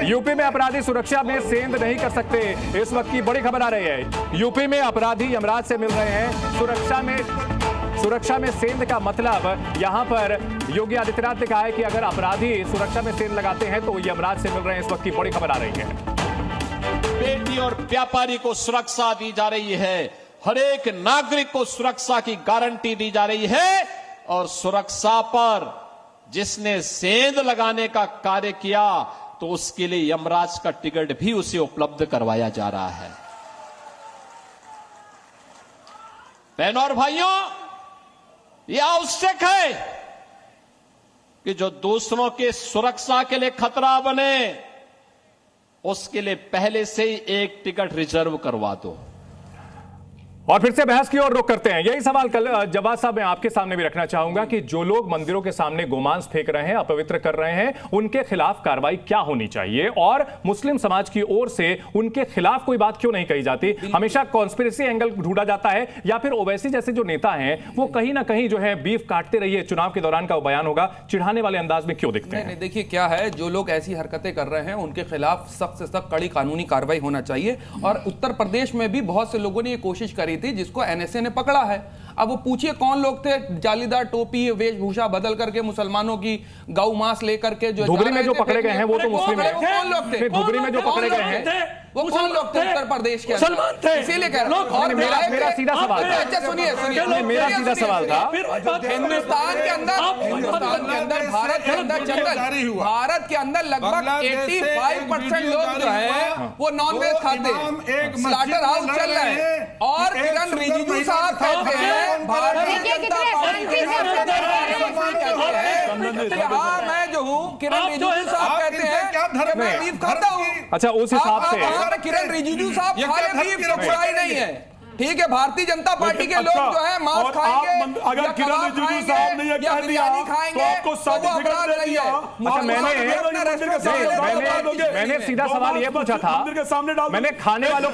UP में अपराधी सुरक्षा में सेंध नहीं कर सकते, इस वक्त की बड़ी खबर आ रही है। यूपी में अपराधी यमराज से मिल रहे हैं। सुरक्षा में सेंध का मतलब यहां पर योगी आदित्यनाथ ने कहा है कि अगर अपराधी सुरक्षा में सेंध लगाते हैं तो यमराज से मिल रहे हैं। इस वक्त की बड़ी खबर आ रही है। बेटी और व्यापारी को सुरक्षा दी जा रही है, हर एक नागरिक को सुरक्षा की गारंटी दी जा रही है और सुरक्षा पर जिसने सेंध लगाने का कार्य किया तो उसके लिए यमराज का टिकट भी उसे उपलब्ध करवाया जा रहा है। बहनों और भाइयों, यह आवश्यक है कि जो दूसरों के सुरक्षा के लिए खतरा बने उसके लिए पहले से ही एक टिकट रिजर्व करवा दो। और फिर से बहस की ओर रुख करते हैं। यही सवाल कल जवाब साहब मैं आपके सामने भी रखना चाहूंगा कि जो लोग मंदिरों के सामने गोमांस फेंक रहे हैं, अपवित्र कर रहे हैं, उनके खिलाफ कार्रवाई क्या होनी चाहिए और मुस्लिम समाज की ओर से उनके खिलाफ कोई बात क्यों नहीं कही जाती? हमेशा कॉन्स्पिरेसी एंगल ढूंढा जाता है या फिर ओवैसी जैसे जो नेता हैं वो कहीं ना कहीं जो है बीफ काटते रहिए, चुनाव के दौरान का वो बयान होगा, चिढ़ाने वाले अंदाज में क्यों दिखते हैं? देखिए क्या है, जो लोग ऐसी हरकतें कर रहे हैं उनके खिलाफ सख्त से सख्त कड़ी कानूनी कार्रवाई होना चाहिए। और उत्तर प्रदेश में भी बहुत से लोगों ने ये कोशिश करी थी जिसको एनएसए ने पकड़ा है। अब वो पूछिए कौन लोग थे जालीदार टोपी वेशभूषा बदल करके मुसलमानों की गौ मांस लेकर के जो धुबरी में जो पकड़े गए हैं वो तो मुस्लिम है। कौन लोग थे धुबरी में जो पकड़े गए हैं वो कौन लोग थे उत्तर प्रदेश के मुसलमान थे, इसीलिए कह रहा हूं। और मेरा सीधा सवाल था। अच्छा सुनिए मेरा सीधा सवाल था। हिंदुस्तान के अंदर भारत के अंदर लगभग 85% लोग जो है वो नॉनवेज खाते हैं, स्लॉटर हाउस चल रहे हैं। और किरण रिजिजू साहब कहते हैं भारतीय जनता पार्टी हाँ मैं जो हूँ, किरण रिजिजू साहब कहते हैं मैं बीफ खाता हूँ। अच्छा उस हिसाब से किरण रिजिजू साहब खा ले बीफ तो बुराई नहीं है, ठीक है। भारतीय जनता पार्टी के लोग जो है मांस खाएंगे, अगर किरण रिजिजू साहब ने यह कह दिया तो आपको सर्टिफिकेट दे दिया। अच्छा मैंने सीधा सवाल ये पूछा था, मैंने खाने वालों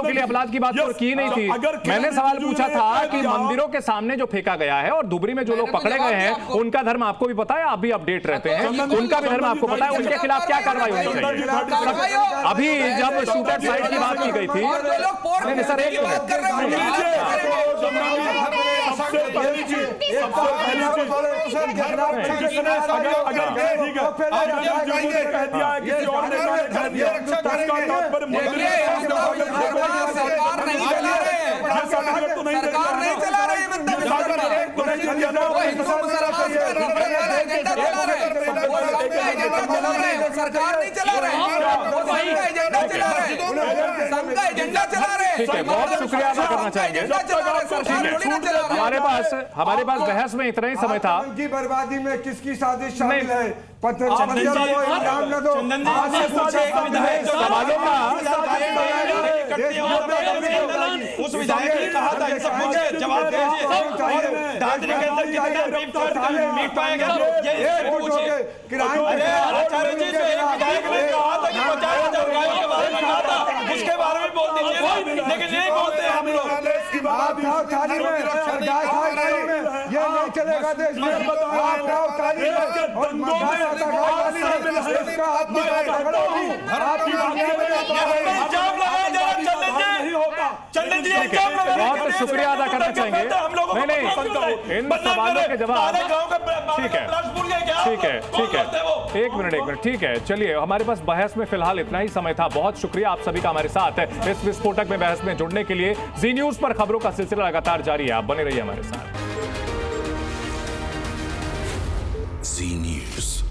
के लिए अपराध की बात तो की नहीं थी। मैंने सवाल पूछा था कि मंदिरों के सामने जो फेंका गया है और धुबरी में जो लोग पकड़े गए हैं उनका धर्म आपको भी पता है, आप भी अपडेट रहते हैं, उनका भी धर्म आपको पता है, उनके खिलाफ क्या कार्रवाई होनी चाहिए? अभी जब शूटर साइट की बात की गई थी सर, एक मिनट सरकार नहीं चला रहे, एजेंडा चला रहे। ठीक है, बहुत शुक्रिया अदा करना चाहेंगे। हमारे पास बहस में इतना ही समय था। की बर्बादी में किसकी साजिश शामिल है? सवालों का उस विधायक ने कहा था इन सब मुझे जवाब दीजिए, दादरी के अंदर कितने मीट पाया गया ये पूछिए। आचार्य जी से एक विधायक ने कहा था कि 50,000 गायों के बारे में कहा था, उसके बारे में बोल दीजिए, लेकिन नहीं बोलते हम लोग। ये नहीं चलेगा देश में। बहुत शुक्रिया अदा करना चाहेंगे। नहीं इन सवालों के जवाब ठीक है एक मिनट ठीक है। चलिए हमारे पास बहस में फिलहाल इतना ही समय था। बहुत शुक्रिया आप सभी का हमारे साथ इस विस्फोटक में बहस में जुड़ने के लिए। जी न्यूज पर खबरों का सिलसिला लगातार जारी है, आप बने रहिए हमारे साथ। जी न्यूज।